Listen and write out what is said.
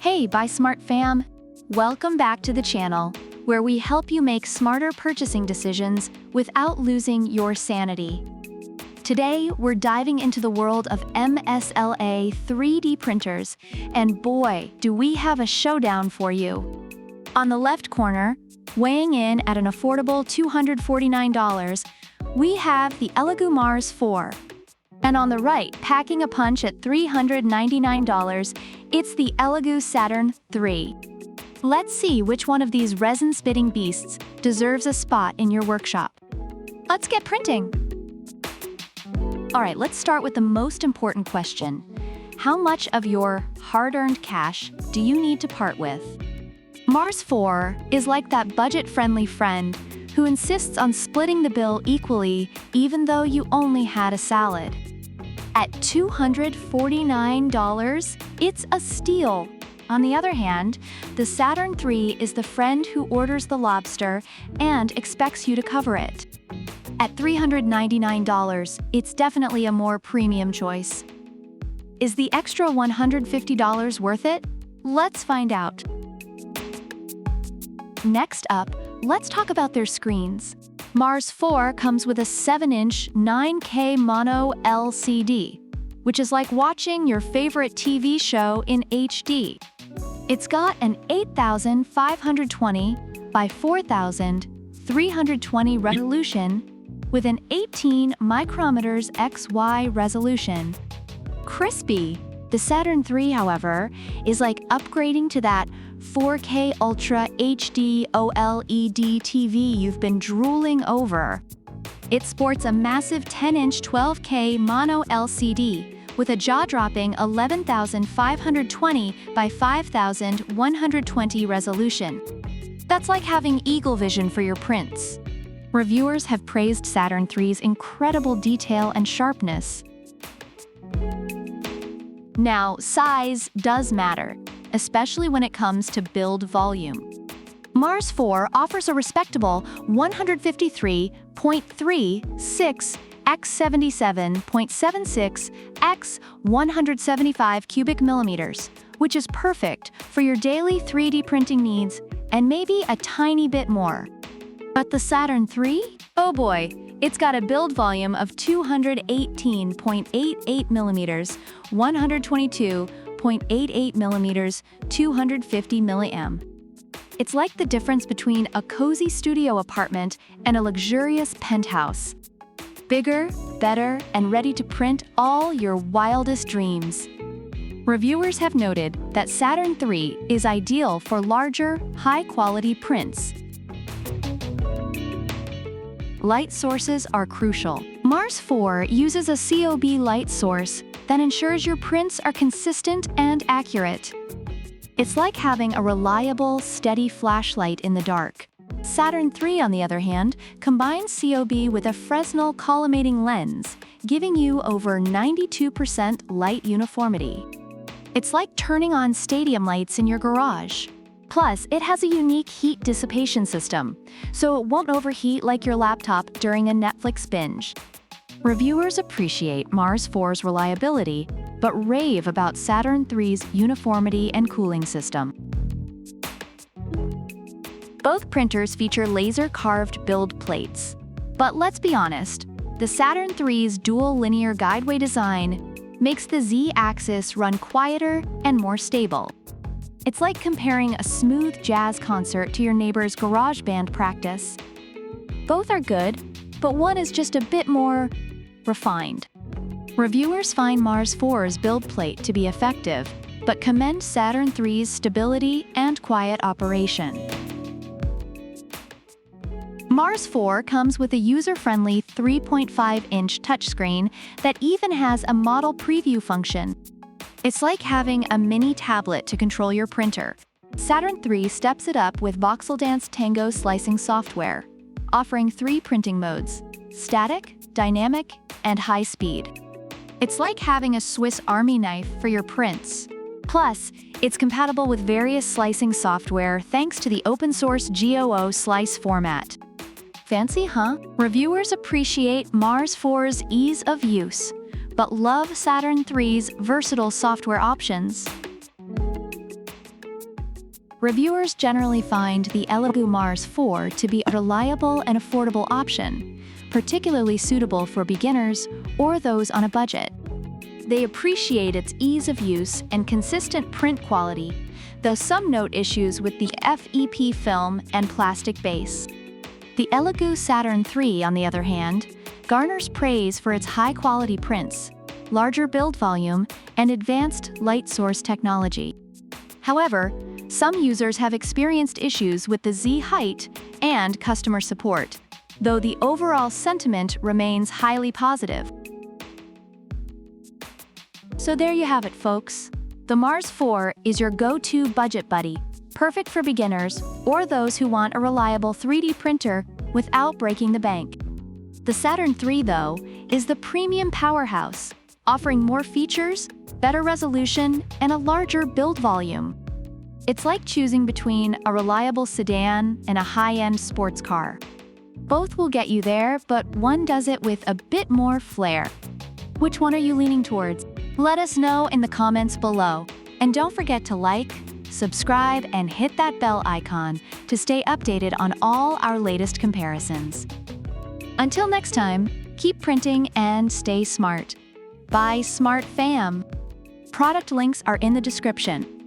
Hey, Buy Smart fam! Welcome back to the channel, where we help you make smarter purchasing decisions without losing your sanity. Today, we're diving into the world of MSLA 3D printers, and boy, do we have a showdown for you. On the left corner, weighing in at an affordable $249, we have the Elegoo Mars 4. And on the right, packing a punch at $399, it's the Elegoo Saturn 3. Let's see which one of these resin-spitting beasts deserves a spot in your workshop. Let's get printing! Alright, let's start with the most important question. How much of your hard-earned cash do you need to part with? Mars 4 is like that budget-friendly friend who insists on splitting the bill equally even though you only had a salad. At $249, it's a steal. On the other hand, the Saturn 3 is the friend who orders the lobster and expects you to cover it. At $399, it's definitely a more premium choice. Is the extra $150 worth it? Let's find out. Next up, let's talk about their screens. Mars 4 comes with a 7-inch 9K mono LCD, which is like watching your favorite TV show in HD. It's got an 8520 by 4320 resolution with an 18 micrometers XY resolution. Crispy! The Saturn 3, however, is like upgrading to that 4K Ultra HD OLED TV you've been drooling over. It sports a massive 10-inch 12K mono LCD with a jaw-dropping 11520 by 5120 resolution. That's like having eagle vision for your prints. Reviewers have praised Saturn 3's incredible detail and sharpness. Now, size does matter, especially when it comes to build volume. Mars 4 offers a respectable 153.36 x 77.76 x 175 cubic millimeters, which is perfect for your daily 3D printing needs and maybe a tiny bit more. But the Saturn 3? Oh boy, it's got a build volume of 218.88 millimeters, 122.88 millimeters, 250 milliamp. It's like the difference between a cozy studio apartment and a luxurious penthouse. Bigger, better, and ready to print all your wildest dreams. Reviewers have noted that Saturn 3 is ideal for larger, high-quality prints. Light sources are crucial. Mars 4 uses a COB light source that ensures your prints are consistent and accurate. It's like having a reliable, steady flashlight in the dark. Saturn 3, on the other hand, combines COB with a Fresnel collimating lens, giving you over 92% light uniformity. It's like turning on stadium lights in your garage. Plus, it has a unique heat dissipation system, so it won't overheat like your laptop during a Netflix binge. Reviewers appreciate Mars 4's reliability, but rave about Saturn 3's uniformity and cooling system. Both printers feature laser-carved build plates. But let's be honest, the Saturn 3's dual linear guideway design makes the Z-axis run quieter and more stable. It's like comparing a smooth jazz concert to your neighbor's garage band practice. Both are good, but one is just a bit more refined. Reviewers find Mars 4's build plate to be effective, but commend Saturn 3's stability and quiet operation. Mars 4 comes with a user-friendly 3.5-inch touchscreen that even has a model preview function. It's like having a mini tablet to control your printer. Saturn 3 steps it up with VoxelDance Tango slicing software, offering 3 printing modes: static, dynamic, and high speed. It's like having a Swiss Army knife for your prints. Plus, it's compatible with various slicing software thanks to the open-source GOO slice format. Fancy, huh? Reviewers appreciate Mars 4's ease of use, but love Saturn 3's versatile software options. Reviewers generally find the Elegoo Mars 4 to be a reliable and affordable option, particularly suitable for beginners or those on a budget. They appreciate its ease of use and consistent print quality, though some note issues with the FEP film and plastic base. The Elegoo Saturn 3, on the other hand, garners praise for its high-quality prints, larger build volume, and advanced light source technology. However, some users have experienced issues with the Z height and customer support, though the overall sentiment remains highly positive. So there you have it, folks. The Mars 4 is your go-to budget buddy, perfect for beginners or those who want a reliable 3D printer without breaking the bank. The Saturn 3, though, is the premium powerhouse, offering more features, better resolution, and a larger build volume. It's like choosing between a reliable sedan and a high-end sports car. Both will get you there, but one does it with a bit more flair. Which one are you leaning towards? Let us know in the comments below. And don't forget to like, subscribe, and hit that bell icon to stay updated on all our latest comparisons. Until next time, keep printing and stay smart. Bye, Smart Fam! Product links are in the description.